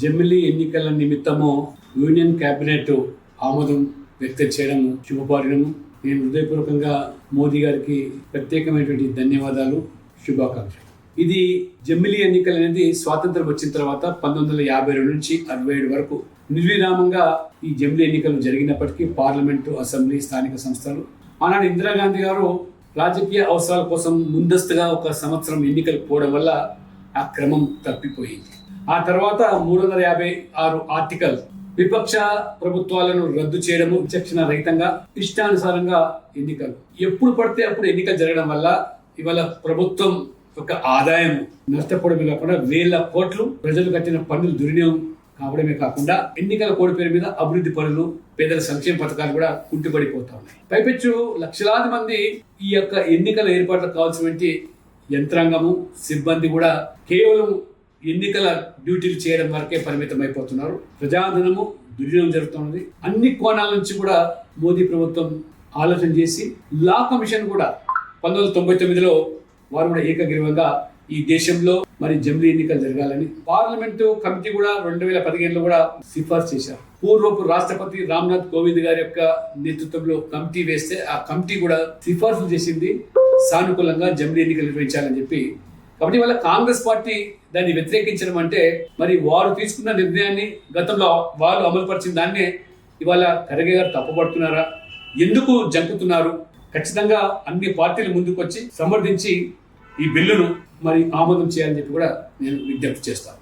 జమిలీ ఎన్నికల నిమిత్తము యూనియన్ కేబినెట్ ఆమోదం వ్యక్తం చేయడం శుభపరిణామం. నేను హృదయపూర్వకంగా మోదీ గారికి ప్రత్యేకమైనటువంటి ధన్యవాదాలు, శుభాకాంక్షలు. ఇది జమిలీ ఎన్నికలు అనేది స్వాతంత్రం వచ్చిన తర్వాత 1952 నుంచి 67 వరకు నిర్విరామంగా ఈ జమిలీ ఎన్నికలు జరిగినప్పటికీ పార్లమెంటు, అసెంబ్లీ, స్థానిక సంస్థలు ఆనాడు ఇందిరాగాంధీ గారు రాజకీయ అవసరాల కోసం ముందస్తుగా 1 సంవత్సరం ఎన్నికలు పోవడం వల్ల ఆ క్రమం తప్పిపోయింది. ఆ తర్వాత 356 ఆర్టికల్ విపక్ష ప్రభుత్వాలను రద్దు చేయడము, విచక్షణ రహితంగా ఇష్టానుసారంగా ఎన్నికలు ఎప్పుడు పడితే అప్పుడు ఎన్నికలు జరగడం వల్ల ఇవాళ ప్రభుత్వం యొక్క ఆదాయం నష్టపోవడమే కాకుండా వేల కోట్లు ప్రజలు కట్టిన పన్నులు దుర్వినియోగం కావడమే కాకుండా ఎన్నికల కోడ్ పేరు మీద అభివృద్ధి పనులు, పేదల సంక్షేమ పథకాలు కూడా కుంటుపడిపోతా ఉన్నాయి. పైపెచ్చు లక్షలాది మంది ఈ యొక్క ఎన్నికల ఏర్పాట్లకు కావాల్సినటువంటి యంత్రాంగము, సిబ్బంది కూడా కేవలం ఎన్నికల డ్యూటీలు చేయడం వరకే పరిమితం అయిపోతున్నారు. ప్రజాధనము దుర్వినియోగం జరుగుతున్నది. అన్ని కోణాల నుంచి కూడా మోదీ ప్రభుత్వం ఆలోచన చేసి లా కమిషన్ కూడా 1999లో వారు కూడా ఏకగ్రీవంగా ఈ దేశంలో మరి జమిలీ ఎన్నికలు జరగాలని పార్లమెంటు కమిటీ కూడా 2015లో కూడా సిఫార్సు చేశారు. పూర్వపు రాష్ట్రపతి రామ్నాథ్ కోవింద్ గారి యొక్క నేతృత్వంలో కమిటీ వేస్తే ఆ కమిటీ కూడా సిఫార్సులు చేసింది సానుకూలంగా జమిలీ ఎన్నికలు నిర్వహించాలని చెప్పి. కాబట్టి వాళ్ళ కాంగ్రెస్ పార్టీ దాన్ని వ్యతిరేకించడం అంటే మరి వారు తీసుకున్న నిర్ణయాన్ని గతంలో వాళ్ళు అమలుపరిచిన దాన్నే ఇవాళ ఖర్గే గారు తప్పుపడుతున్నారా, ఎందుకు జంకుతున్నారు? ఖచ్చితంగా అన్ని పార్టీలు ముందుకు వచ్చి సమర్థించి ఈ బిల్లును మరి ఆమోదం చేయాలని చెప్పి కూడా నేను విజ్ఞప్తి చేస్తాను.